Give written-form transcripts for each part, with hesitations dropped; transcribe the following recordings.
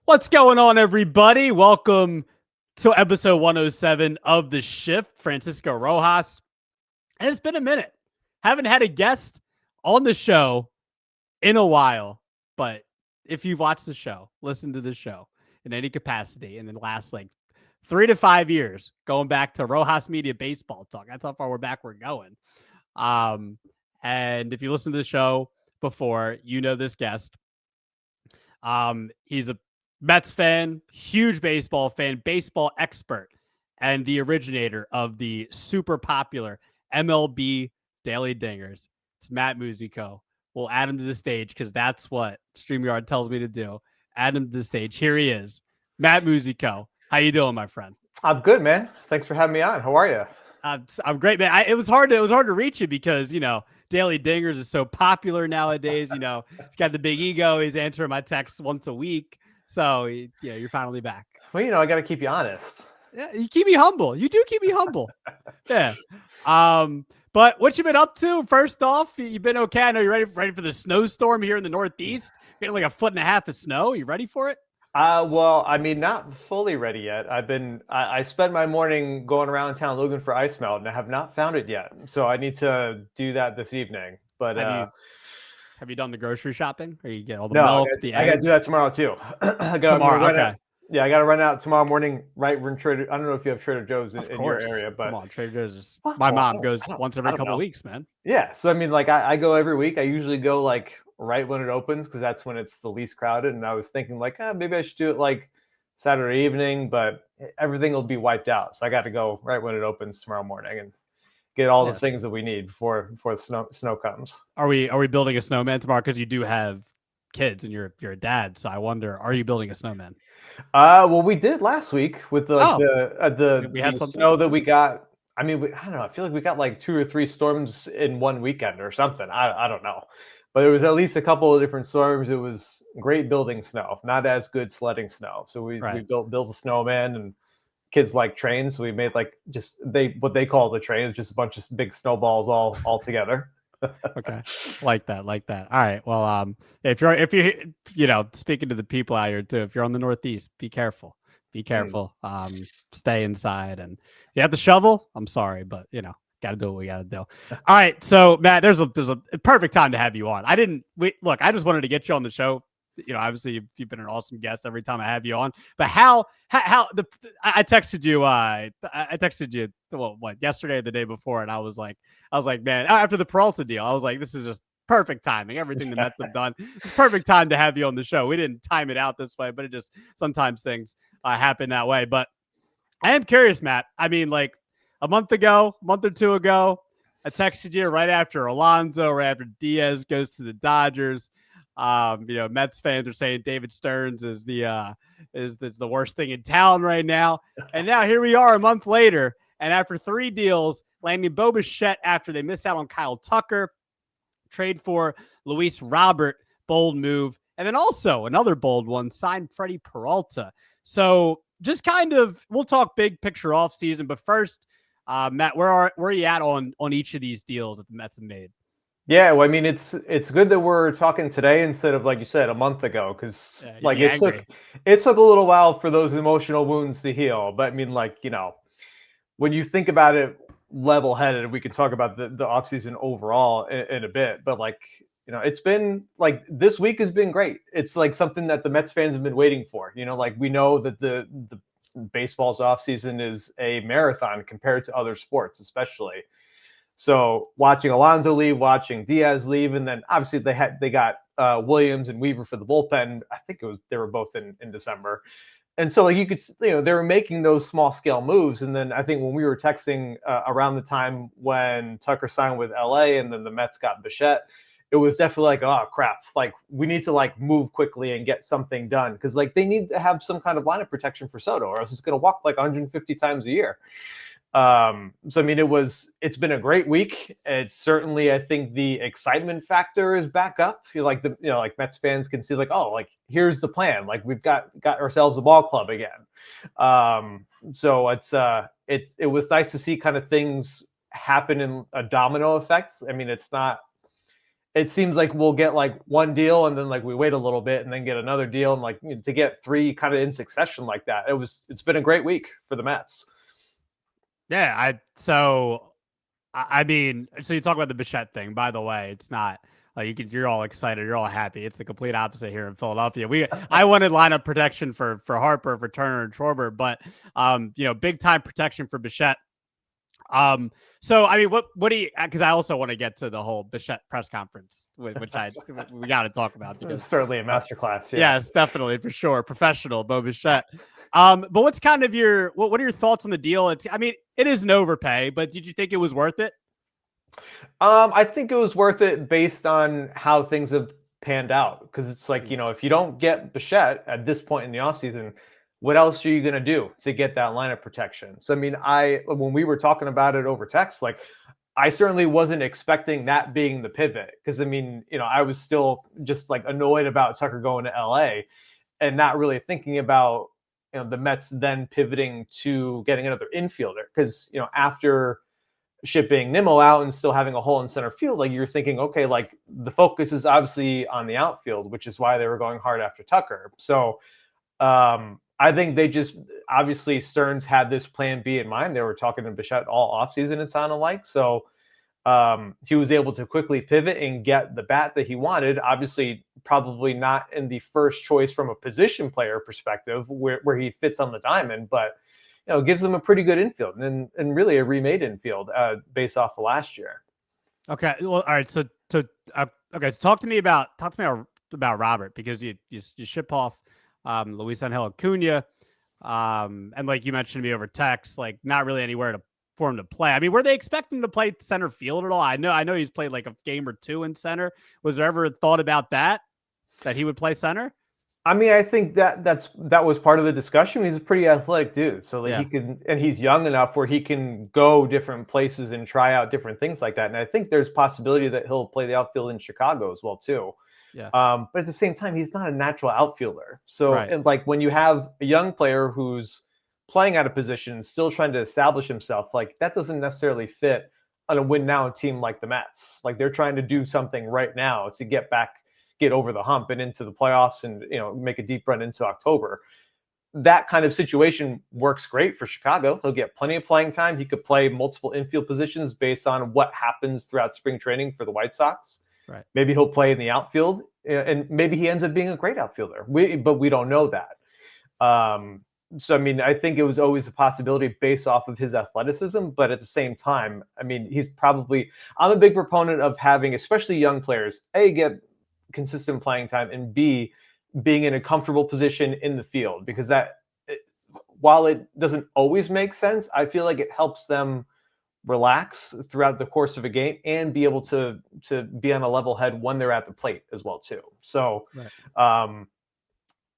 What's going on, everybody? Welcome to episode 107 of The Shift. Francisco Rojas. And it's been a minute. Haven't had a guest on the show in a while. But if you've watched the show, listened to the show in any capacity in the last 3 to 5 years, going back to Rojas Media Baseball Talk. That's how far we're going. And if you listen to the show before, you know this guest. He's a Mets fan, huge baseball fan, baseball expert, and the originator of the super popular MLB Daily Dingers. It's Matt Musico. We'll add him to the stage because that's what StreamYard tells me to do. Add him to the stage. Here he is, Matt Musico. How you doing, my friend? I'm good, man. Thanks for having me on. How are you? I'm great, man. It was hard to reach you because Daily Dingers is so popular nowadays. He's got the big ego. He's answering my texts once a week. So, you're finally back. Well, I got to keep you honest. Yeah, you keep me humble. You do keep me humble. Yeah. But what you been up to? First off, you've been okay. I know you're ready for the snowstorm here in the Northeast. Getting like 1.5 feet of snow. You ready for it? Well, I mean, not fully ready yet. I spent my morning going around town looking for ice melt, and I have not found it yet. So I need to do that this evening. But have you done the grocery shopping? Or you get all the milk, the eggs? I got to do that tomorrow too. Tomorrow, okay. Yeah, I got to run out tomorrow morning. Right, we're in Trader. I don't know if you have Trader Joe's in your area, but come on, Trader Joe's. My mom goes once every couple of weeks, man. Yeah, so I mean, I go every week. I usually go right when it opens because that's when it's the least crowded. And I was thinking maybe I should do it Saturday evening, but everything will be wiped out. So I got to go right when it opens tomorrow morning and get all the things that we need before the snow comes. Are we building a snowman tomorrow? Because you do have kids and you're a dad. So I wonder, are you building a snowman? Well, we did last week with the snow that we got. I mean, I don't know. I feel like we got 2 or 3 storms in one weekend or something. I don't know. But there was at least a couple of different storms. It was great building snow, not as good sledding snow. So we built a snowman, and kids like trains. So we made what they call the trains, just a bunch of big snowballs all together. Okay, like that. All right. Well, if you're speaking to the people out here too, if you're on the Northeast, be careful. Stay inside, and if you have to shovel, I'm sorry, but got to do what we got to do. All right. So Matt, there's a perfect time to have you on. I just wanted to get you on the show. Obviously you've been an awesome guest every time I have you on, but I texted you, yesterday or the day before. And I was like, man, after the Peralta deal, I was like, this is just perfect timing. Everything the Mets have done. It's perfect time to have you on the show. We didn't time it out this way, but it just, sometimes things happen that way. But I am curious, Matt. I mean, a month or two ago, I texted you right after Alonso, right after Diaz goes to the Dodgers. Mets fans are saying David Stearns is the worst thing in town right now. And now here we are a month later, and after 3 deals, landing Bo Bichette after they miss out on Kyle Tucker, trade for Luis Robert, bold move, and then also another bold one, signed Freddy Peralta. So just we'll talk big picture offseason, but first, Matt, where are you at on each of these deals that the Mets have made? Yeah, well, I mean, it's good that we're talking today instead of, like you said, a month ago, because it took a little while for those emotional wounds to heal. But I mean, when you think about it level-headed, we could talk about the offseason overall in a bit. But it's been this week has been great. It's something that the Mets fans have been waiting for. We know that the baseball's offseason is a marathon compared to other sports, especially. So watching Alonso leave, watching Diaz leave, and then obviously they got Williams and Weaver for the bullpen. I think they were both in December. And so you could, they were making those small scale moves. And then I think when we were texting around the time when Tucker signed with LA and then the Mets got Bichette, it was definitely oh crap. We need to move quickly and get something done. Cause they need to have some kind of lineup protection for Soto, or else it's going to walk 150 times a year. So I mean, it's been a great week. It's certainly, I think the excitement factor is back up. I feel Mets fans can see here's the plan. We've got ourselves a ball club again. So it was nice to see kind of things happen in a domino effect. I mean, it's not it seems like we'll get like one deal and then like we wait a little bit and then get another deal, and like to get 3 kind of in succession like that. It's been a great week for the Mets. Yeah, I mean, so you talk about the Bichette thing. By the way, it's not you're all excited, you're all happy. It's the complete opposite here in Philadelphia. I wanted lineup protection for Harper, for Turner and Schwarber, but big time protection for Bichette. So I mean, what do you? Because I also want to get to the whole Bichette press conference, which we got to talk about, because it's certainly a masterclass. Yes, definitely, for sure, professional Bo Bichette. But what's kind of what are your thoughts on the deal? I mean, it is an overpay, but did you think it was worth it? I think it was worth it based on how things have panned out, because it's like, if you don't get Bichette at this point in the offseason, what else are you going to do to get that lineup protection? So, I mean, when we were talking about it over text, like, I certainly wasn't expecting that being the pivot, because, I mean, I was still just like annoyed about Tucker going to LA and not really thinking about, the Mets then pivoting to getting another infielder. Because, after shipping Nimmo out and still having a hole in center field, like, you're thinking, okay, like, the focus is obviously on the outfield, which is why they were going hard after Tucker. So, I think they just, obviously Stearns had this plan B in mind. They were talking to Bichette all offseason, it sounded like. So he was able to quickly pivot and get the bat that he wanted. Obviously, probably not in the first choice from a position player perspective where he fits on the diamond, but gives them a pretty good infield and really a remade infield based off of last year. Okay, well, all right. So talk to me about Robert, because you ship off Luis Angel Acuna, and like you mentioned to me over text, like not really anywhere for him to play. I mean, were they expecting him to play center field at all? I know he's played like a game or two in center. Was there ever thought about that he would play center? I mean, I think that was part of the discussion. He's a pretty athletic dude, so like, he can, and he's young enough where he can go different places and try out different things like that. And I think there's possibility that he'll play the outfield in Chicago as well too. Yeah. But at the same time, he's not a natural outfielder. So, right. And like, when you have a young player who's playing out of position, still trying to establish himself, like, that doesn't necessarily fit on a win now team like the Mets. Like, they're trying to do something right now to get over the hump and into the playoffs and, make a deep run into October. That kind of situation works great for Chicago. He'll get plenty of playing time. He could play multiple infield positions based on what happens throughout spring training for the White Sox. Right. Maybe he'll play in the outfield, and maybe he ends up being a great outfielder. But we don't know that. So, I mean, I think it was always a possibility based off of his athleticism. But at the same time, I mean, I'm a big proponent of having, especially young players, A, get consistent playing time, and B, being in a comfortable position in the field, because while it doesn't always make sense, I feel like it helps them relax throughout the course of a game and be able to be on a level head when they're at the plate as well too. So right.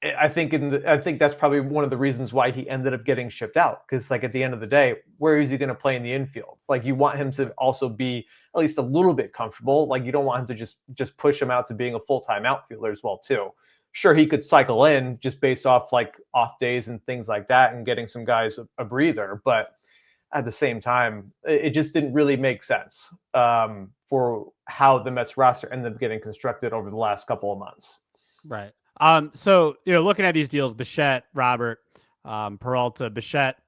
I think that's probably one of the reasons why he ended up getting shipped out, because like at the end of the day, where is he going to play in the infield? Like, you want him to also be at least a little bit comfortable. Like, you don't want him to just push him out to being a full-time outfielder as well too. Sure, he could cycle in just based off like off days and things like that and getting some guys a breather, but at the same time, it just didn't really make sense for how the Mets roster ended up getting constructed over the last couple of months. Right. So, looking at these deals, Bichette, Robert, Peralta, Bichette,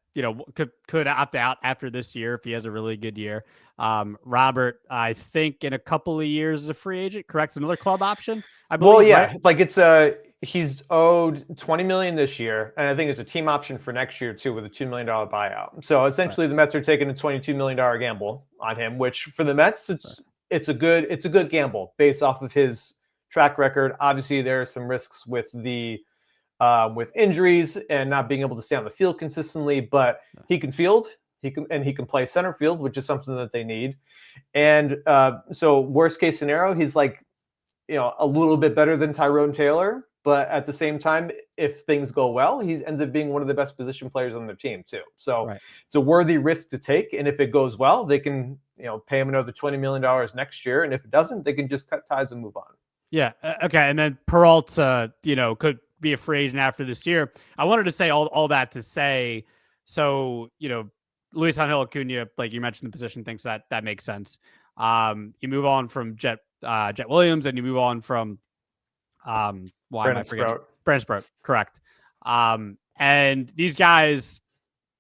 could opt out after this year if he has a really good year. Robert, I think in a couple of years is a free agent, correct? It's another club option, I believe. Well, yeah, right? Like he's owed $20 million this year, and I think it's a team option for next year too, with a $2 million buyout. So essentially, The Mets are taking a $22 million gamble on him, which for the Mets, it's a good gamble based off of his track record. Obviously, there are some risks with with injuries and not being able to stay on the field consistently, but he can field. He can play center field, which is something that they need. And so worst case scenario, he's like, a little bit better than Tyrone Taylor, but at the same time, if things go well, he ends up being one of the best position players on their team too. So It's a worthy risk to take. And if it goes well, they can, pay him another $20 million next year. And if it doesn't, they can just cut ties and move on. Yeah. Okay. And then Peralta, could be a free agent after this year. I wanted to say all that to say, so, Luis Angel Acuna, like you mentioned, the position thinks that makes sense. You move on from Jet Williams, and you move on from why am I forgetting? Brandon Sprout, correct. And these guys,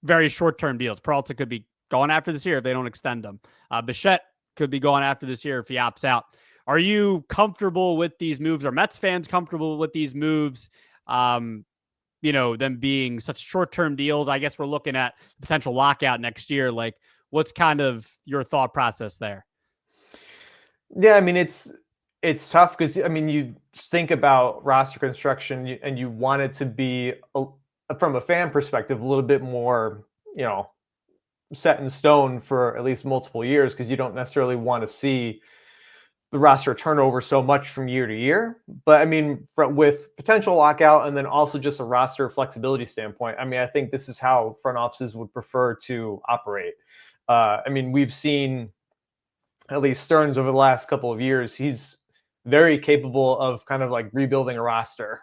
very short-term deals. Peralta could be going after this year if they don't extend him. Bichette could be going after this year if he opts out. Are you comfortable with these moves? Are Mets fans comfortable with these moves? You know, them being such short-term deals. I guess we're looking at potential lockout next year. Like, what's kind of your thought process there? Yeah, I mean, it's tough because, I mean, you think about roster construction and you want it to be, from a fan perspective, a little bit more, you know, set in stone for at least multiple years, because you don't necessarily want to see the roster turnover so much from year to year. But I mean, with potential lockout and then also just a roster flexibility standpoint, I mean, I think this is how front offices would prefer to operate. I mean, we've seen at least Stearns over the last couple of years, he's very capable of kind of like rebuilding a roster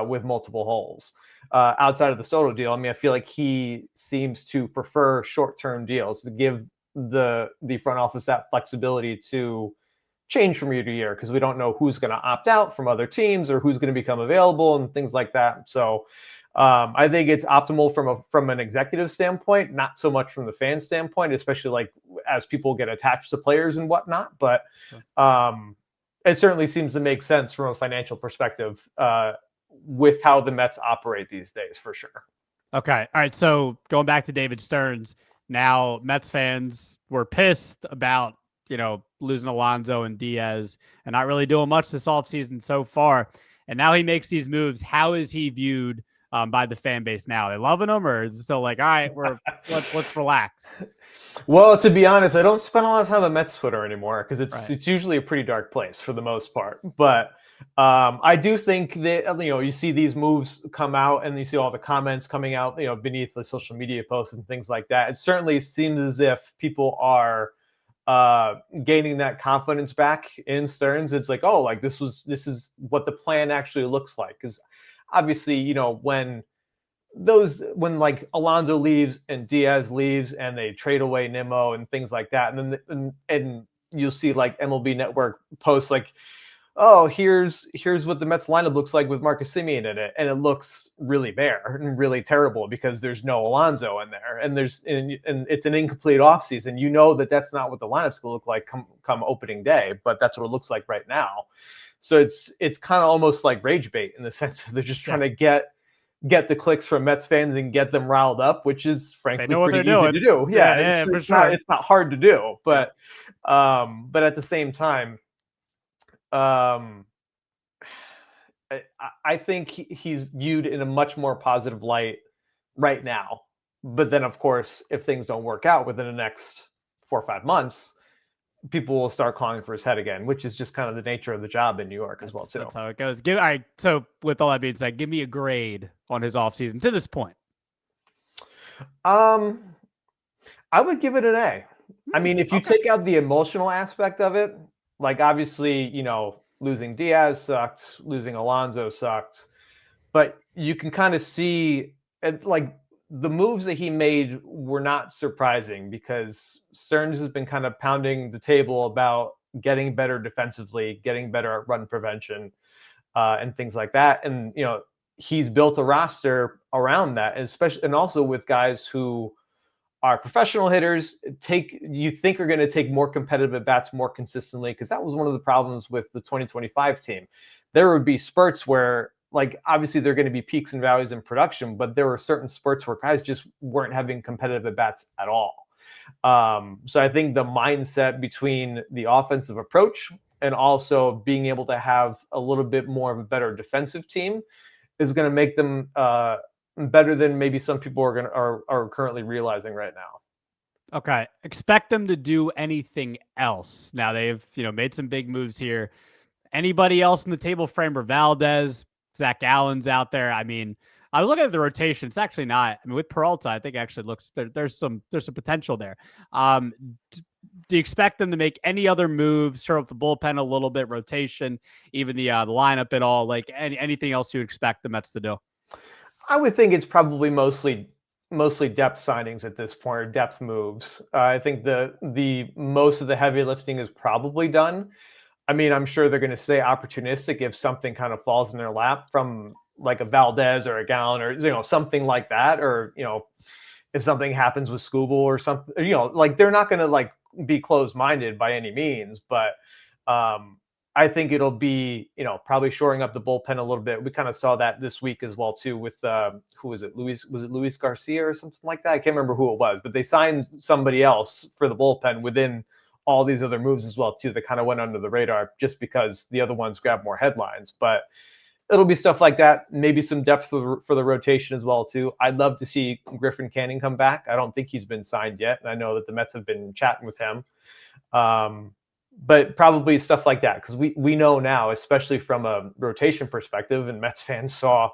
with multiple holes. Outside of the Soto deal, I mean, I feel like he seems to prefer short-term deals to give the front office that flexibility to change from year to year, because we don't know who's going to opt out from other teams or who's going to become available and things like that. So I think it's optimal from an executive standpoint, not so much from the fan standpoint, especially like as people get attached to players and whatnot. But it certainly seems to make sense from a financial perspective with how the Mets operate these days, for sure. Okay. All right. So going back to David Stearns, now Mets fans were pissed about, you know, losing Alonso and Diaz and not really doing much this offseason so far. And now he makes these moves. How is he viewed by the fan base now? Are they loving him, or is it still like, all right, let's relax? Well, to be honest, I don't spend a lot of time on Mets Twitter anymore, because it's usually a pretty dark place for the most part. But I do think that, you know, you see these moves come out and you see all the comments coming out, you know, beneath the social media posts and things like that. It certainly seems as if people are gaining that confidence back in Stearns. It's like, oh, like this is what the plan actually looks like. Because obviously, you know, when like Alonso leaves and Diaz leaves and they trade away Nimmo and things like that, and then and you'll see like MLB Network posts like, oh, here's what the Mets lineup looks like with Marcus Semien in it, and it looks really bare and really terrible because there's no Alonso in there, and it's an incomplete offseason. You know that's not what the lineup's gonna look like come opening day, but that's what it looks like right now. So it's kind of almost like rage bait in the sense that they're just trying to get the clicks from Mets fans and get them riled up, which is frankly pretty easy to do. Yeah, it's not hard to do, but at the same time, I think he's viewed in a much more positive light right now. But then, of course, if things don't work out within the next 4 or 5 months, people will start calling for his head again, which is just kind of the nature of the job in New York as well, too. That's how it goes. So with all that being said, give me a grade on his offseason to this point. I would give it an A. I mean, if you take out the emotional aspect of it, like obviously, you know, losing Diaz sucked, losing Alonso sucked, but you can kind of see like the moves that he made were not surprising, because Stearns has been kind of pounding the table about getting better defensively, getting better at run prevention, and things like that. And, you know, he's built a roster around that, especially, and also with guys who are professional hitters, you think are going to take more competitive at bats more consistently, because that was one of the problems with the 2025 team. There would be spurts where, like, obviously there are going to be peaks and valleys in production, but there were certain spurts where guys just weren't having competitive at bats at all. So I think the mindset between the offensive approach and also being able to have a little bit more of a better defensive team is going to make them better than maybe some people are currently realizing right now. Okay. Expect them to do anything else. Now they've, you know, made some big moves here. Anybody else in the table? Framber Valdez, Zach Allen's out there. I mean, I was looking at the rotation. It's actually not. I mean, with Peralta, I think it actually looks there's some potential there. Do you expect them to make any other moves, shore up the bullpen a little bit, rotation, even the lineup at all? Like anything else you expect the Mets to do? I would think it's probably mostly depth signings at this point, or depth moves. I think the most of the heavy lifting is probably done. I mean, I'm sure they're going to stay opportunistic if something kind of falls in their lap from like a Valdez or a Gallen or, something like that. Or, if something happens with Skubal or something, like they're not going to like be closed-minded by any means, but I think it'll be, probably shoring up the bullpen a little bit. We kind of saw that this week as well too with who was it? Was it Luis Garcia or something like that? I can't remember who it was, but they signed somebody else for the bullpen within all these other moves as well too that kind of went under the radar just because the other ones grabbed more headlines. But it'll be stuff like that. Maybe some depth for the rotation as well too. I'd love to see Griffin Canning come back. I don't think he's been signed yet, and I know that the Mets have been chatting with him. But probably stuff like that, because we know now, especially from a rotation perspective, and Mets fans saw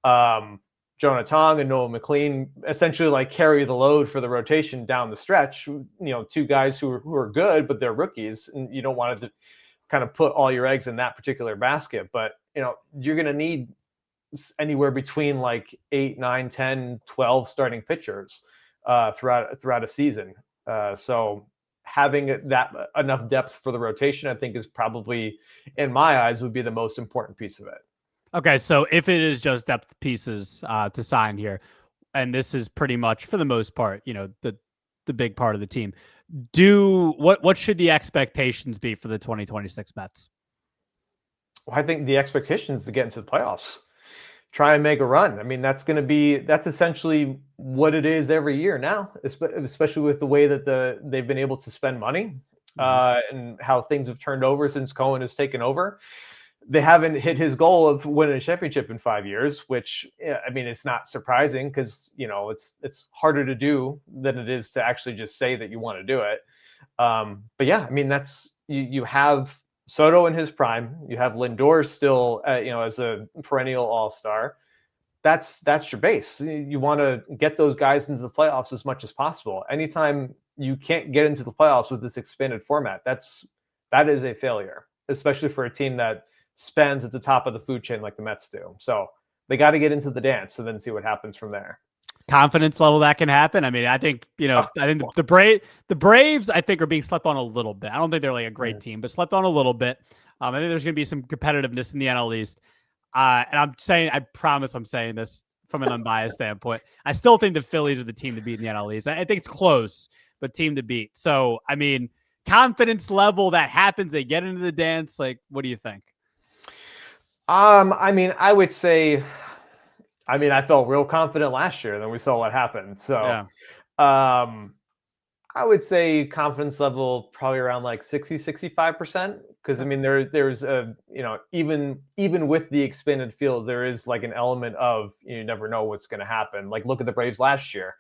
Jonah Tong and Noah McLean essentially like carry the load for the rotation down the stretch. Two guys who are good, but they're rookies, and you don't want to kind of put all your eggs in that particular basket. But you're going to need anywhere between like 8, 9, 10, 12 starting pitchers throughout a season. So having that enough depth for the rotation, I think, is probably, in my eyes, would be the most important piece of it. Okay, so if it is just depth pieces to sign here, and this is pretty much for the most part, the big part of the team, what should the expectations be for the 2026 Mets? Well, I think the expectation is to get into the playoffs, try and make a run. I mean, that's essentially what it is every year now, especially with the way that they've been able to spend money and how things have turned over since Cohen has taken over. They haven't hit his goal of winning a championship in 5 years, which, I mean, it's not surprising because, it's harder to do than it is to actually just say that you want to do it. But yeah, I mean, that's you have Soto in his prime. You have Lindor still, as a perennial all-star. That's your base. You want to get those guys into the playoffs as much as possible. Anytime you can't get into the playoffs with this expanded format, that is a failure, especially for a team that spends at the top of the food chain like the Mets do. So they got to get into the dance and then see what happens from there. Confidence level that can happen. I mean, I think, I think the Braves, I think, are being slept on a little bit. I don't think they're like a great team, but slept on a little bit. I think there's going to be some competitiveness in the NL East. And I promise I'm saying this from an unbiased standpoint. I still think the Phillies are the team to beat in the NL East. I think it's close, but team to beat. So, I mean, confidence level that happens, they get into the dance. Like, what do you think? I mean, I would say, I felt real confident last year, and then we saw what happened. So, yeah. I would say confidence level probably around like 60-65%. Because I mean, there's a, even with the expanded field, there is like an element of you never know what's going to happen. Like look at the Braves last year.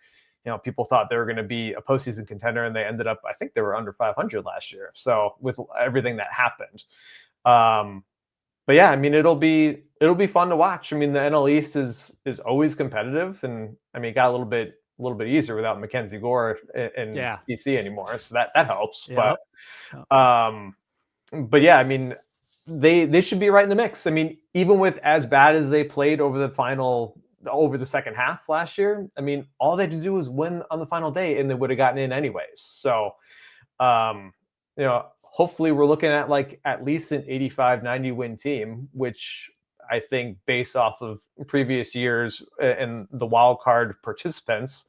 People thought they were going to be a postseason contender, and they ended up, I think they were under 500 last year. So with everything that happened. But yeah, I mean, it'll be fun to watch. I mean, the NL East is always competitive, and I mean, it got a little bit easier without Mackenzie Gore in DC anymore, so that helps. Yep. But yeah, I mean, they should be right in the mix. I mean, even with as bad as they played over the second half last year, I mean, all they had to do was win on the final day, and they would have gotten in anyways. So, hopefully we're looking at like at least an 85-90 win team, which I think based off of previous years and the wild card participants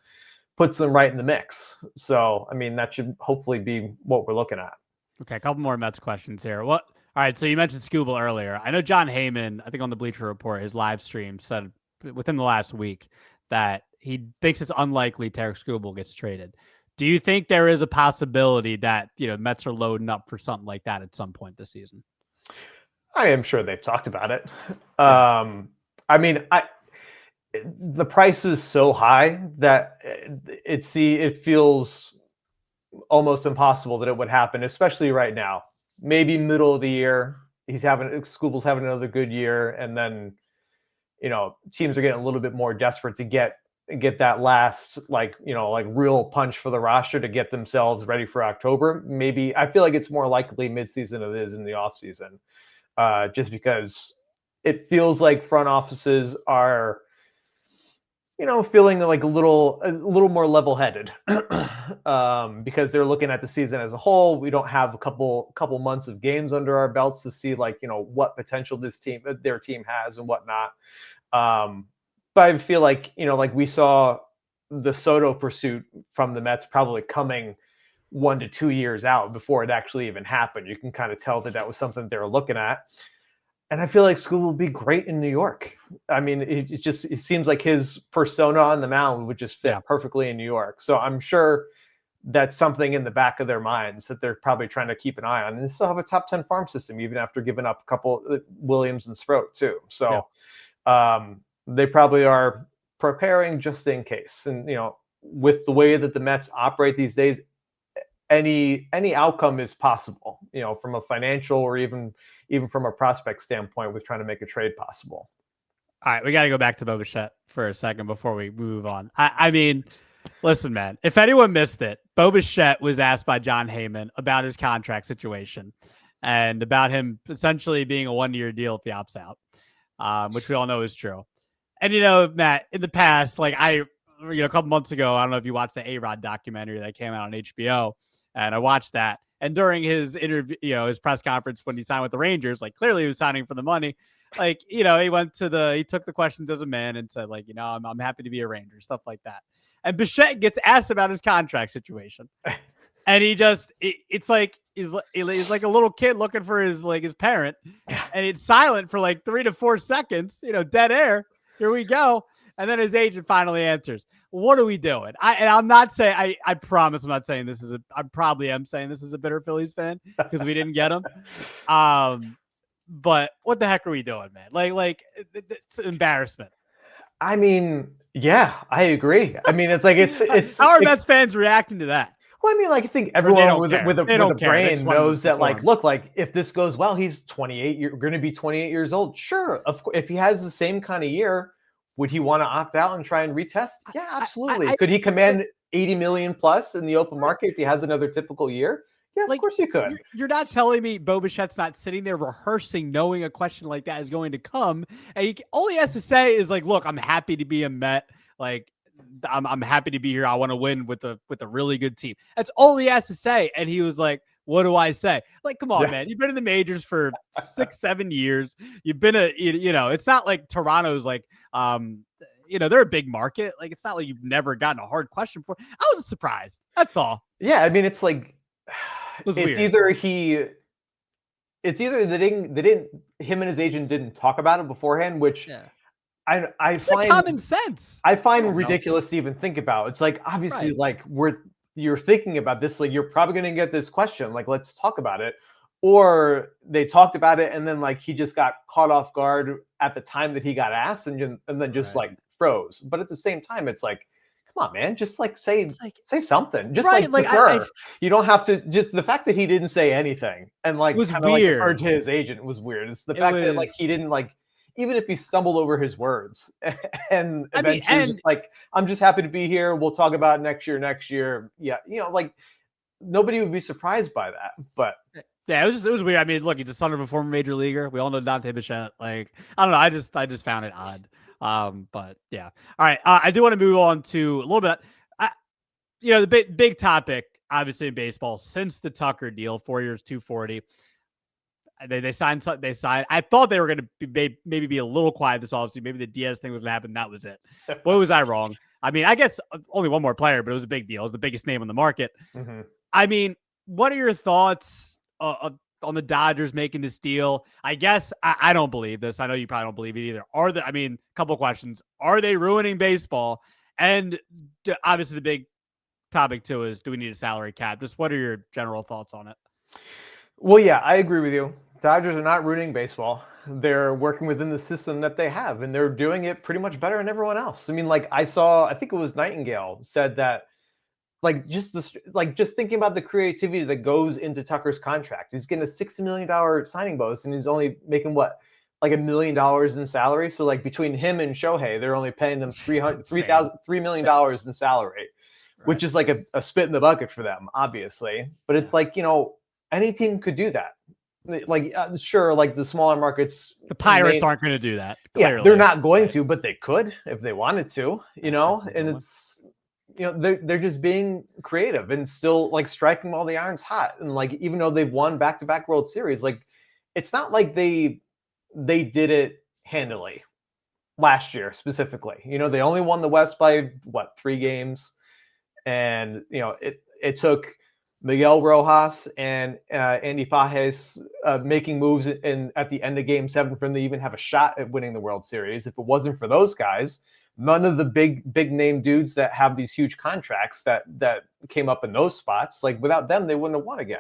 puts them right in the mix. So, I mean, that should hopefully be what we're looking at. Okay, a couple more Mets questions here. All right, so you mentioned Skubal earlier. I know John Heyman, I think on the Bleacher Report, his live stream said within the last week that he thinks it's unlikely Tarik Skubal gets traded. Do you think there is a possibility that, Mets are loading up for something like that at some point this season? I am sure they've talked about it. Yeah. I mean, the price is so high that it feels almost impossible that it would happen, especially right now. Maybe middle of the year, Skubal's having another good year, and then, teams are getting a little bit more desperate to get that last like real punch for the roster to get themselves ready for October. Maybe I feel like it's more likely midseason than it is in the offseason, just because it feels like front offices are feeling like a little more level-headed because they're looking at the season as a whole. We don't have a couple months of games under our belts to see what potential their team has and whatnot. But I feel like we saw the Soto pursuit from the Mets probably coming 1 to 2 years out before it actually even happened. You can kind of tell that was something they were looking at. And I feel like Skubal will be great in New York. I mean, it seems like his persona on the mound would just fit perfectly in New York. So I'm sure that's something in the back of their minds that they're probably trying to keep an eye on. And they still have a top 10 farm system, even after giving up a couple Williams and Sproat too. So they probably are preparing just in case. And, with the way that the Mets operate these days, any outcome is possible, from a financial or even from a prospect standpoint with trying to make a trade possible. All right, we got to go back to Bo Bichette for a second before we move on. I mean, listen, man, if anyone missed it, Bo Bichette was asked by John Heyman about his contract situation and about him essentially being a 1-year deal if he opts out, which we all know is true. And, Matt, in the past, like a couple months ago, I don't know if you watched the A-Rod documentary that came out on HBO, and I watched that. And during his interview, his press conference when he signed with the Rangers, like clearly he was signing for the money. Like, he took the questions as a man and said, like, I'm happy to be a Ranger, stuff like that. And Bichette gets asked about his contract situation. And he just, it's like, he's like a little kid looking for his parent. And it's silent for like 3 to 4 seconds, dead air. Here we go. And then his agent finally answers, what are we doing? I'm not saying, I promise I'm not saying this is I probably am saying this is a bitter Phillies fan because we didn't get him. But what the heck are we doing, man? Like it's an embarrassment. I mean, yeah, I agree. I mean, it's like, it's how are Mets fans reacting to that? Well, I mean, like, I think everyone with a brain knows that, like, look, like, if this goes well, he's 28. You're going to be 28 years old. Sure. If he has the same kind of year, would he want to opt out and try and retest? Yeah, absolutely. Could he command 80 million plus in the open market if he has another typical year? Yes, of course you could. You're not telling me Bo Bichette's not sitting there rehearsing, knowing a question like that is going to come. And all he has to say is like, look, I'm happy to be a Met. Like, I'm happy to be here. I want to win with a really good team. That's all he has to say. And he was like, what do I say? Like, come on, man. You've been in the majors for 6-7 years. You've been it's not like Toronto's like, they're a big market. Like, it's not like you've never gotten a hard question before. I was surprised. That's all. Yeah. I mean, it's like, it's either him and his agent didn't talk about it beforehand, which I find common sense. I find ridiculous to even think about. It's like, obviously, like, you're thinking about this, like, you're probably going to get this question, like, let's talk about it. Or they talked about it and then, like, he just got caught off guard at the time that he got asked and then just like froze. But at the same time, it's like, come on, man, just like say something. Just you don't have to. Just the fact that he didn't say anything and like was kind of like deferred to his agent was weird. It's the fact that like he didn't like, even if he stumbled over his words and eventually just like, I'm just happy to be here. We'll talk about it next year. Yeah. Like, nobody would be surprised by that, but yeah, it was weird. I mean, look, he's the son of a former major leaguer. We all know Dante Bichette. Like, I don't know. I just found it odd. But yeah. All right. I do want to move on to a little bit. The big topic, obviously, in baseball since the Tucker deal, 4 years, $240. They signed. I thought they were going to maybe be a little quiet this offseason. Maybe the Diaz thing was going to happen. That was it. Boy, was I wrong. I mean, I guess only one more player, but it was a big deal. It was the biggest name on the market. Mm-hmm. I mean, what are your thoughts on the Dodgers making this deal? I guess I don't believe this. I know you probably don't believe it either. Couple of questions. Are they ruining baseball? And obviously the big topic too is, do we need a salary cap? Just what are your general thoughts on it? Well, yeah, I agree with you. Dodgers are not ruining baseball. They're working within the system that they have, and they're doing it pretty much better than everyone else. I mean, like, I think it was Nightingale said that, like, just thinking about the creativity that goes into Tucker's contract. He's getting a $60 million signing bonus, and he's only making what, like $1 million in salary. So like between him and Shohei, they're only paying them $3 million in salary, which is like a spit in the bucket for them, obviously. But it's like, any team could do that. like sure, like the smaller markets, the Pirates aren't going to do that. Clearly. Yeah, they're not going to, but they could if they wanted to, you know. And it's, you know, they're just being creative and still like striking while the iron's hot. And like, even though they've won back-to-back World Series, like it's not like they did it handily last year specifically. You know, they only won the West by 3 games, and you know it took Miguel Rojas and Andy Pages making moves at the end of Game 7 for them to even have a shot at winning the World Series. If it wasn't for those guys, none of the big name dudes that have these huge contracts that came up in those spots, like without them, they wouldn't have won again.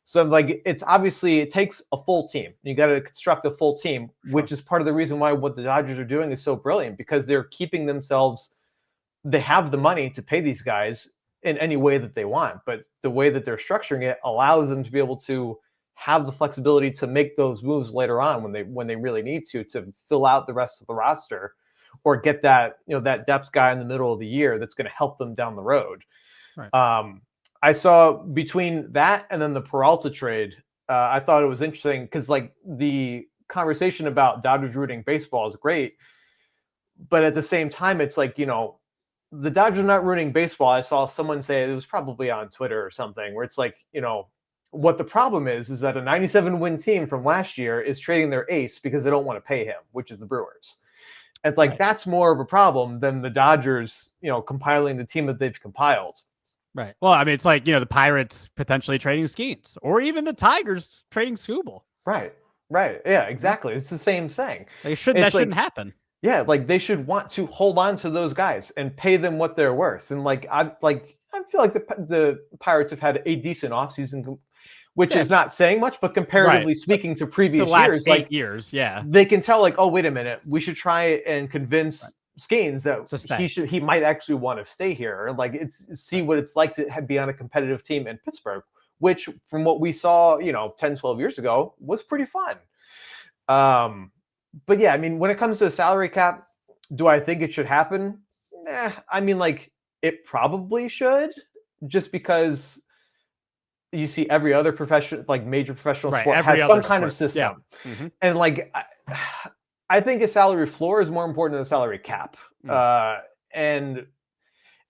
So like, it's obviously, it takes a full team. You got to construct a full team, which is part of the reason why what the Dodgers are doing is so brilliant, because they're keeping themselves, they have the money to pay these guys in any way that they want, but the way that they're structuring it allows them to be able to have the flexibility to make those moves later on when they really need to fill out the rest of the roster, or get that, you know, that depth guy in the middle of the year that's going to help them down the road. Right. I saw between that and then the Peralta trade, I thought it was interesting because like the conversation about Dodgers rooting baseball is great, but at the same time, it's like, you know, the Dodgers are not ruining baseball. I saw someone say, it was probably on Twitter or something, where it's like, you know, what the problem is that a 97-win team from last year is trading their ace because they don't want to pay him, which is the Brewers. And it's like, that's more of a problem than the Dodgers, you know, compiling the team that they've compiled. Right. Well, I mean, it's like, you know, the Pirates potentially trading Skeens, or even the Tigers trading Skubal. Right. Right. Yeah, exactly. It's the same thing. That shouldn't happen. Yeah, like they should want to hold on to those guys and pay them what they're worth. And like I feel like the Pirates have had a decent offseason, which is not saying much, but comparatively speaking to previous years, like 8 years, they can tell like, oh, wait a minute, we should try and convince Skeens that he might actually want to stay here. Like see what it's like to be on a competitive team in Pittsburgh, which from what we saw, you know, 10, 12 years ago was pretty fun. But yeah, I mean, when it comes to the salary cap, do I think it should happen? I mean, like, it probably should, just because you see every other major professional sport has some kind of system. Yeah. Mm-hmm. And like, I think a salary floor is more important than a salary cap. And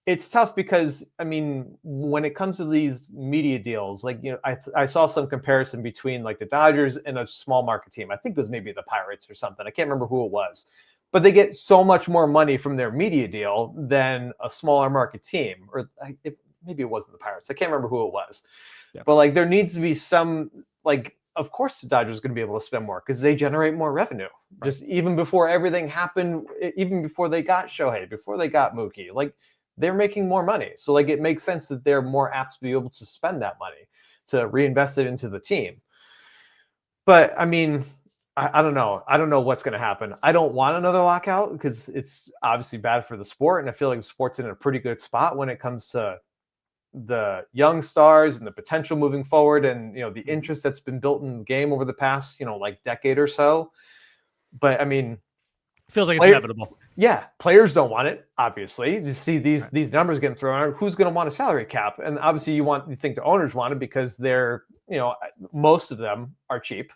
it's tough because, I mean, when it comes to these media deals, like, you know, I saw some comparison between like the Dodgers and a small market team. I think it was maybe the Pirates or something. I can't remember who it was, but they get so much more money from their media deal than a smaller market team. Or maybe it wasn't the Pirates. I can't remember who it was. Yeah. But like, there needs to be some, like, of course the Dodgers are going to be able to spend more because they generate more revenue. Right. Just even before everything happened, even before they got Shohei, before they got Mookie, like, they're making more money. So like, it makes sense that they're more apt to be able to spend that money to reinvest it into the team. But I mean, I don't know. I don't know what's going to happen. I don't want another lockout because it's obviously bad for the sport. And I feel like the sport's in a pretty good spot when it comes to the young stars and the potential moving forward, and, you know, the interest that's been built in the game over the past, you know, like decade or so. But I mean, feels like it's inevitable. Yeah, players don't want it, obviously. You see these numbers getting thrown out. Who's going to want a salary cap? And obviously you think the owners want it because they're, you know, most of them are cheap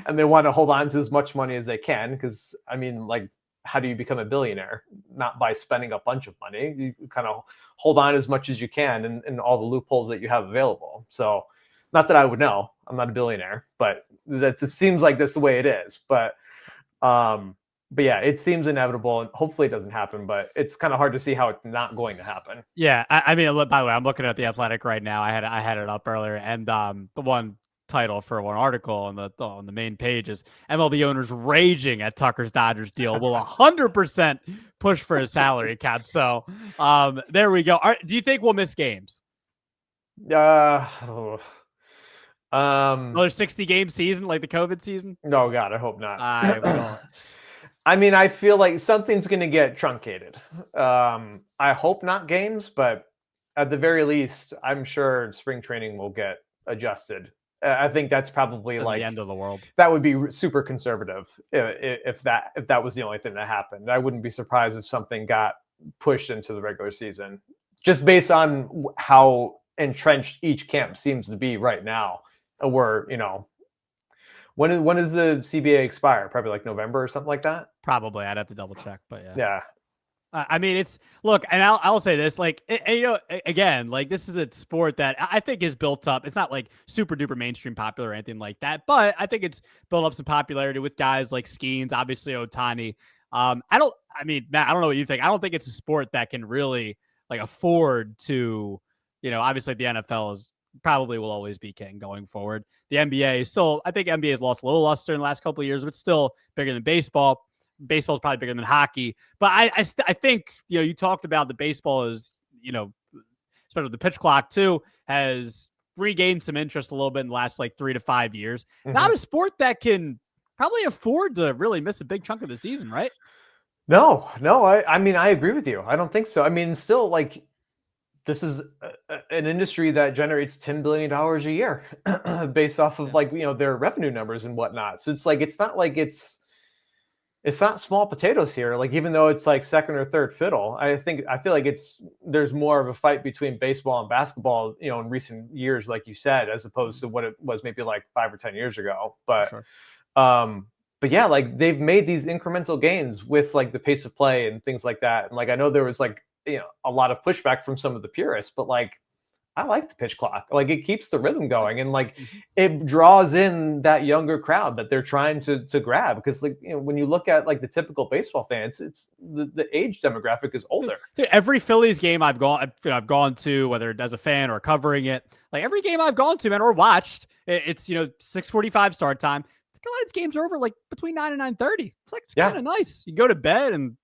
and they want to hold on to as much money as they can. Because, I mean, like, how do you become a billionaire? Not by spending a bunch of money. You kind of hold on as much as you can and all the loopholes that you have available. So, not that I would know. I'm not a billionaire, but it seems like that's the way it is. But yeah, it seems inevitable, and hopefully it doesn't happen, but it's kind of hard to see how it's not going to happen. Yeah, I mean, by the way, I'm looking at The Athletic right now. I had it up earlier, and the one title for one article on the main page is MLB owners raging at Tucker's Dodgers deal will 100% push for a salary cap. So there we go. Do you think we'll miss games? Another 60-game season like the COVID season? No, God, I hope not. I don't. I mean, I feel like something's going to get truncated. I hope not games, but at the very least, I'm sure spring training will get adjusted. I think that's probably like the end of the world. That would be super conservative if that was the only thing that happened. I wouldn't be surprised if something got pushed into the regular season, just based on how entrenched each camp seems to be right now. Where, you know, When does the CBA expire? Probably like November or something like that. Probably. I'd have to double check, but yeah. Yeah. I mean, it's look, and I'll say this, like, and, again, like this is a sport that I think is built up. It's not like super duper mainstream popular or anything like that, but I think it's built up some popularity with guys like Skeens, obviously Ohtani. Matt, I don't know what you think. I don't think it's a sport that can really like afford to, obviously the NFL is probably will always be king going forward. The NBA is still, I think NBA has lost a little luster in the last couple of years, but still bigger than baseball. Baseball is probably bigger than hockey, but I think, you talked about the baseball is, especially the pitch clock too, has regained some interest a little bit in the last like 3 to 5 years. Mm-hmm. Not a sport that can probably afford to really miss a big chunk of the season, right? No, I mean, I agree with you. I don't think so. I mean, still, like, this is an industry that generates $10 billion a year based off of like, their revenue numbers and whatnot. So it's like, it's not like it's not small potatoes here. Like, even though it's like second or third fiddle, I feel like there's more of a fight between baseball and basketball, in recent years, like you said, as opposed to what it was maybe like 5 or 10 years ago. But, sure. But yeah, like they've made these incremental gains with like the pace of play and things like that. And like, I know there was like, a lot of pushback from some of the purists, but like, I like the pitch clock. Like, it keeps the rhythm going, and like it draws in that younger crowd that they're trying to grab. Because like, when you look at like the typical baseball fans, it's the age demographic is older. Dude, every Phillies game I've gone to, whether as a fan or covering it, like every game I've gone to, man, or watched, it's 6:45 start time. It's games are over like between 9 and 9:30. It's like kind of nice. You go to bed and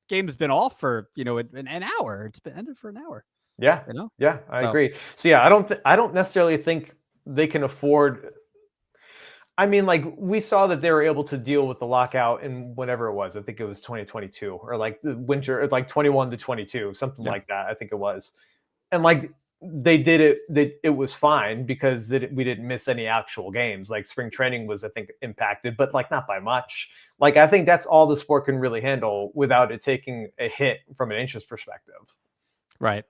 game's been off for an hour. It's been ended for an hour. Yeah. Yeah, I agree. So yeah, I don't necessarily think they can afford. I mean, like, we saw that they were able to deal with the lockout in whenever it was. I think it was 2022 or like the winter, like 21 to 22, something like that. I think it was. And like they did it, it was fine because we didn't miss any actual games. Like spring training was, I think, impacted, but like not by much. Like, I think that's all the sport can really handle without it taking a hit from an interest perspective. Right.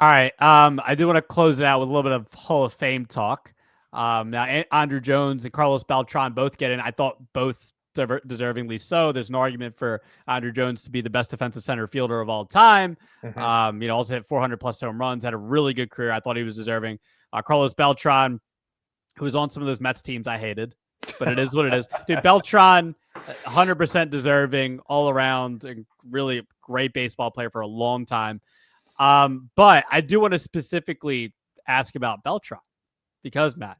All right. I do want to close it out with a little bit of Hall of Fame talk. Now, Andrew Jones and Carlos Beltran both get in. I thought both deservingly so. There's an argument for Andrew Jones to be the best defensive center fielder of all time. Mm-hmm. Also hit 400 plus home runs, had a really good career. I thought he was deserving. Carlos Beltran, who was on some of those Mets teams I hated, but it is what it is. Dude, Beltran, 100% deserving all around, and really great baseball player for a long time. But I do want to specifically ask about Beltran because, Matt,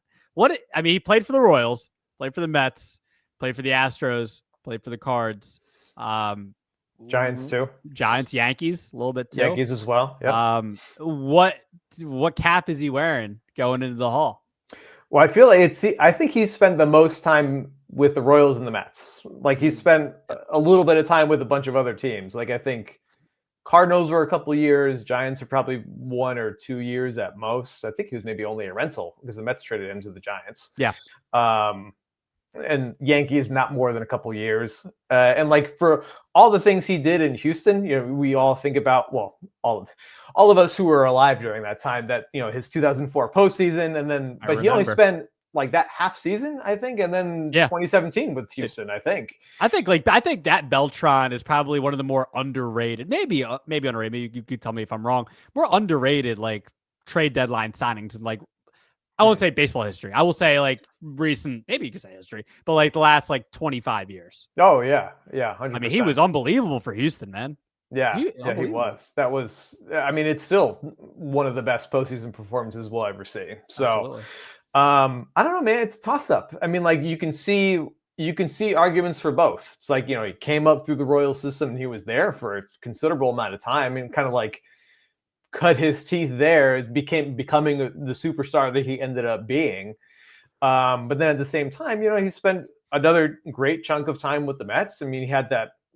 he played for the Royals, played for the Mets, played for the Astros, played for the Cards, Giants too, Yankees a little bit too, Yankees as well. Yep. What cap is he wearing going into the Hall? Well, I feel like I think he's spent the most time with the Royals and the Mets. Like, he spent a little bit of time with a bunch of other teams. Like, I think Cardinals were a couple of years. Giants are probably 1 or 2 years at most. I think he was maybe only a rental because the Mets traded him to the Giants. Yeah. And Yankees, not more than a couple of years. And like, for all the things he did in Houston, we all think about, well, all of us who were alive during that time, that, his 2004 postseason, and then, but he only spent like that half season, I think, and then 2017 with Houston, I think that Beltran is probably one of the more underrated, maybe underrated. Maybe you could tell me if I'm wrong. More underrated, like, trade deadline signings, and like, I won't say baseball history. I will say like recent, maybe you could say history, but like the last like 25 years. Oh yeah, 100%. I mean, he was unbelievable for Houston, man. Yeah, he was. That was. I mean, it's still one of the best postseason performances we'll ever see. So. Absolutely. I don't know, man. It's a toss-up. I mean, like, you can see arguments for both. It's like, he came up through the Royal system and he was there for a considerable amount of time and kind of like cut his teeth there, as becoming the superstar that he ended up being. But then at the same time, he spent another great chunk of time with the Mets. I mean, he had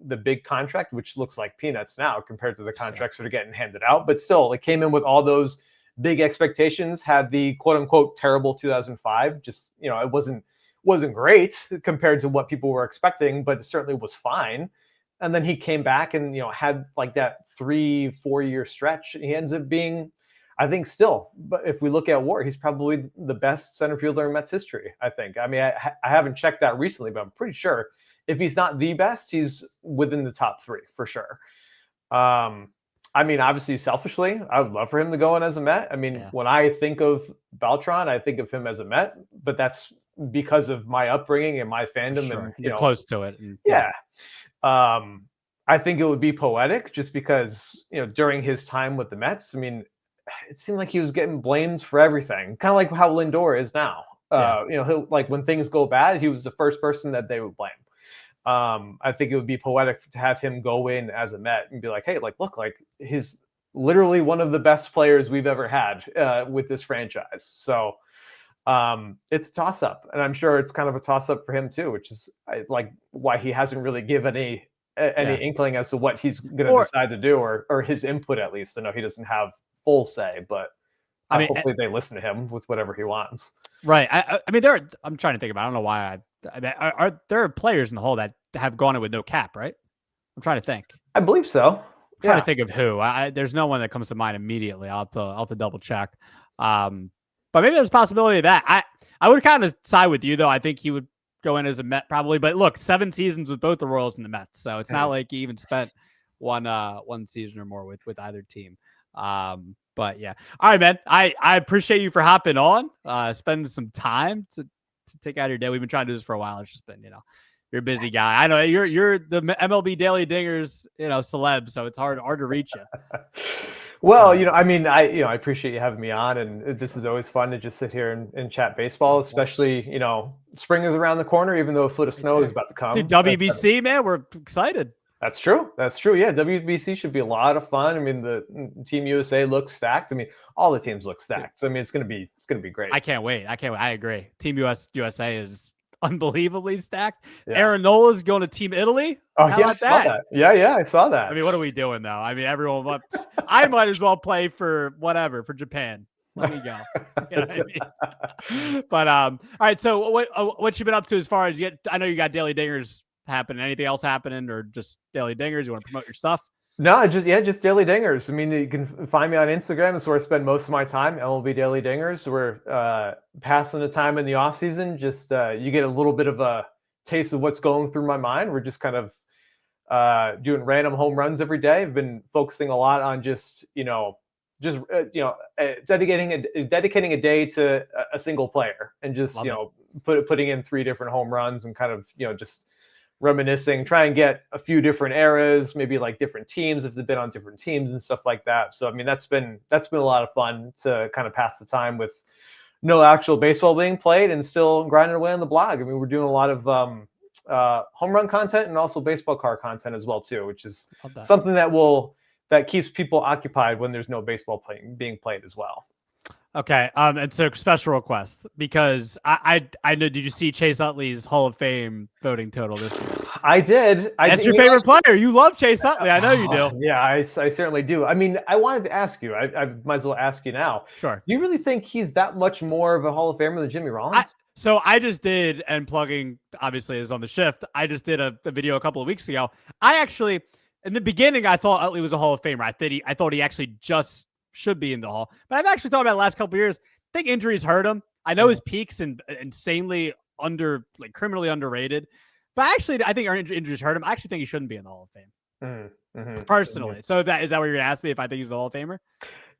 the big contract, which looks like peanuts now compared to the contracts that are getting handed out, but still, it came in with all those big expectations, had the quote unquote terrible 2005. Just, it wasn't great compared to what people were expecting, but it certainly was fine. And then he came back and, had like that 3-4 year stretch. He ends up being, I think still, but if we look at WAR, he's probably the best center fielder in Mets history, I think. I mean, I haven't checked that recently, but I'm pretty sure if he's not the best, he's within the top 3 for sure. I mean, obviously, selfishly, I would love for him to go in as a Met. I mean, when I think of Beltran, I think of him as a Met, but that's because of my upbringing and my fandom. Sure. And you're close to it. And, I think it would be poetic just because, during his time with the Mets, I mean, it seemed like he was getting blamed for everything, kind of like how Lindor is now. He'll, like, when things go bad, he was the first person that they would blame. I think it would be poetic to have him go in as a Met and be like, hey, like, look, like, he's literally one of the best players we've ever had with this franchise. So it's a toss-up, and I'm sure it's kind of a toss-up for him too, which is like why he hasn't really given any inkling as to what he's going to decide to do, or his input, at least. I know he doesn't have full say, but I mean, hopefully they listen to him with whatever he wants. Right. I mean, I'm trying to think about, I don't know why I mean, are there players in the whole that have gone in with no cap, right? I'm trying to think. I believe so. I'm trying to think of who. There's no one that comes to mind immediately. I'll have to double check. But maybe there's a possibility of that. I would kind of side with you, though. I think he would go in as a Met probably. But look, 7 seasons with both the Royals and the Mets, so it's not like he even spent one season or more with either team. But yeah, all right, man. I appreciate you for hopping on, spending some time to take out your day. We've been trying to do this for a while. It's just been, you're a busy guy. I know you're the MLB Daily Dingers, celeb, so it's hard to reach you. Well, I mean, I appreciate you having me on, and this is always fun to just sit here and chat baseball, especially, spring is around the corner, even though a foot of snow is about to come. Dude, WBC, man, we're excited. That's true. Yeah, WBC should be a lot of fun. I mean, the Team USA looks stacked. I mean, all the teams look stacked. So, I mean, it's gonna be great. I can't wait. I agree. Team USA is unbelievably stacked. Yeah. Aaron Nola's going to Team Italy. Oh, yeah, I saw that. Yeah, I saw that. I mean, what are we doing though? I mean, everyone. I might as well play for Japan. Let me go. You know what I mean? But all right. So, what you been up to as far as I know you got Daily Dingers happening. Anything else happening, or just Daily Dingers? You want to promote your stuff? No, just Daily Dingers. I mean, you can find me on Instagram. That's where I spend most of my time. MLB Daily Dingers. We're passing the time in the off season. Just you get a little bit of a taste of what's going through my mind. We're just kind of doing random home runs every day. I've been focusing a lot on dedicating a day to a single player, and just putting in 3 different home runs, and kind of just reminiscing, try and get a few different eras, maybe like different teams if they've been on different teams and stuff like that. So I mean, that's been a lot of fun to kind of pass the time with no actual baseball being played, and still grinding away on the blog. I mean, we're doing a lot of home run content, and also baseball card content as well too, which is something that keeps people occupied when there's no baseball being played as well. Okay, it's a special request, because I know. Did you see Chase Utley's Hall of Fame voting total this year? I did. That's your favorite player. You love Chase Utley. I know you do. Yeah, I certainly do. I mean, I wanted to ask you. I might as well ask you now. Sure. Do you really think he's that much more of a Hall of Famer than Jimmy Rollins? So I just did, and plugging obviously is on the shift. I just did a video a couple of weeks ago. I actually, in the beginning, I thought Utley was a Hall of Famer. I thought he actually just should be in the Hall. But I've actually thought about the last couple of years. I think injuries hurt him. I know his peaks and insanely criminally underrated. But actually, I think injuries hurt him. I actually think he shouldn't be in the Hall of Fame. Personally. Mm-hmm. So is that what you're gonna ask me, if I think he's the Hall of Famer?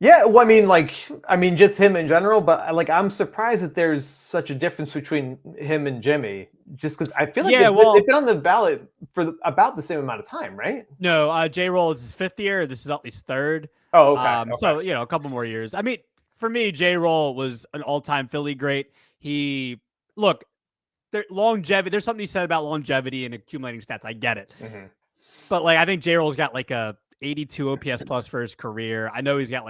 Yeah, well, I mean, just him in general. But I'm surprised that there's such a difference between him and Jimmy. Just because I feel like they've been on the ballot for about the same amount of time, right? No, J. Roll is his 5th year. This is Utley's 3rd. Oh, okay. So a couple more years. I mean, for me, J. Roll was an all-time Philly great. Longevity. There's something he said about longevity and accumulating stats. I get it, but I think J. Roll's got a 82 OPS plus for his career. I know he's got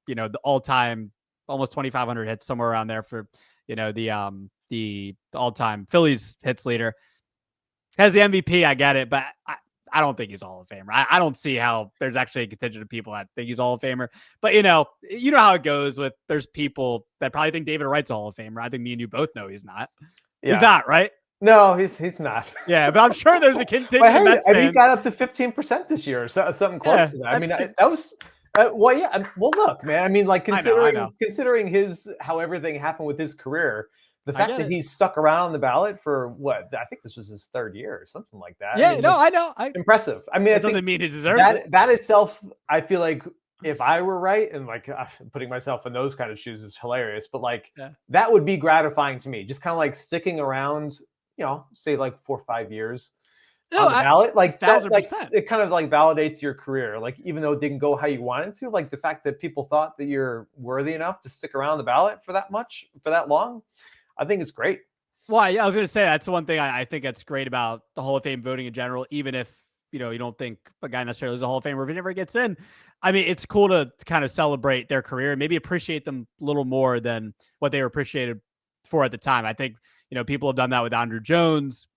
the all-time almost 2,500 hits, somewhere around there for the all-time Phillies hits leader. Has the MVP. I get it, but I don't think he's a Hall of Famer. I don't see how there's actually a contingent of people that think he's a Hall of Famer. But you know how it goes with, there's people that probably think David Wright's a Hall of Famer. I think me and you both know he's not. Yeah. He's not, right? No, he's not. Yeah, but I'm sure there's a contingent of Mets fans. He got up to 15% this year, or something close to that. I mean, that was Well, yeah. Well, look, man. I mean, like considering how everything happened with his career, the fact that he's stuck around on the ballot for what I think this was his 3rd year or something like that. Yeah, I know. Impressive. I mean, it doesn't mean he deserves it. That itself, I feel like if I were right, and like putting myself in those kind of shoes is hilarious, but like that would be gratifying to me. Just kind of like sticking around, say like 4 or 5 years. On the ballot, like 1,000%. It kind of like validates your career. Like even though it didn't go how you wanted to, like the fact that people thought that you're worthy enough to stick around the ballot for that long, I think it's great. Well, yeah, I was going to say that's the one thing I think that's great about the Hall of Fame voting in general. Even if you don't think a guy necessarily is a Hall of Famer, if he never gets in, I mean, it's cool to kind of celebrate their career and maybe appreciate them a little more than what they were appreciated for at the time. I think people have done that with Andrew Jones.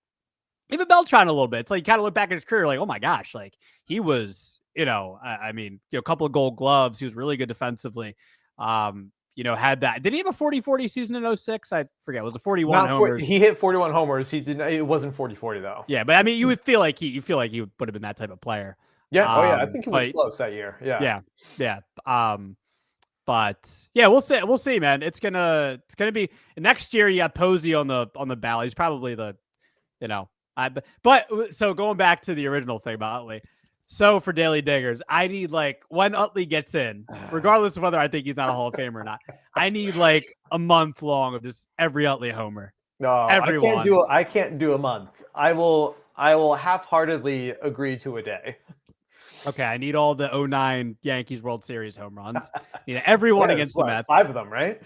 Even Beltran a little bit. It's like you kind of look back at his career like, oh my gosh, like he was, I mean, a couple of Gold Gloves. He was really good defensively. Had that. Did he have a 40-40 season in 06? I forget. It was a 41 homers. He hit 41 homers. He didn't. It wasn't 40-40 though. Yeah, but I mean, you would feel like he would have been that type of player. Yeah. I think he was close that year. Yeah. Yeah. But yeah, we'll see, man. It's gonna be next year. You got Posey on the ballot. He's probably but so going back to the original thing about Utley. So for Daily Dingers, I need like when Utley gets in, regardless of whether I think he's not a Hall of Famer or not, I need like a month long of just every Utley homer. No, everyone. I can't do a month. I will half-heartedly agree to a day. Okay, I need all the 09 Yankees World Series home runs. Everyone against the Mets. 5 of them, right?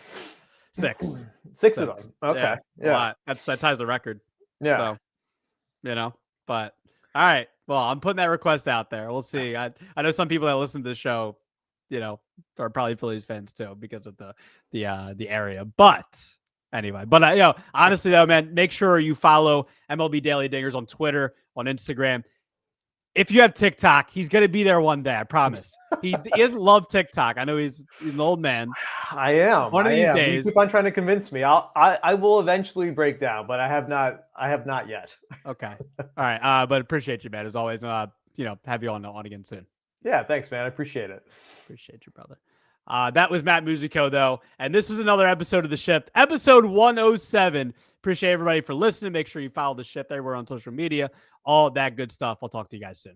6. 6 of them. Okay. Yeah. That ties the record. Yeah. So, but all right. Well, I'm putting that request out there. We'll see. I know some people that listen to the show, are probably Phillies fans too because of the area. But anyway, honestly though, man, make sure you follow MLB Daily Dingers on Twitter, on Instagram. If you have TikTok, he's going to be there one day. I promise. He doesn't love TikTok. I know he's an old man. I am. One of these days. You keep on trying to convince me. I will eventually break down, but I have not yet. Okay. All right. But appreciate you, man. As always, have you on again soon. Yeah. Thanks, man. I appreciate it. Appreciate you, brother. That was Matt Musico, though. And this was another episode of The Shift, episode 107. Appreciate everybody for listening. Make sure you follow The Shift everywhere on social media, all that good stuff. I'll talk to you guys soon.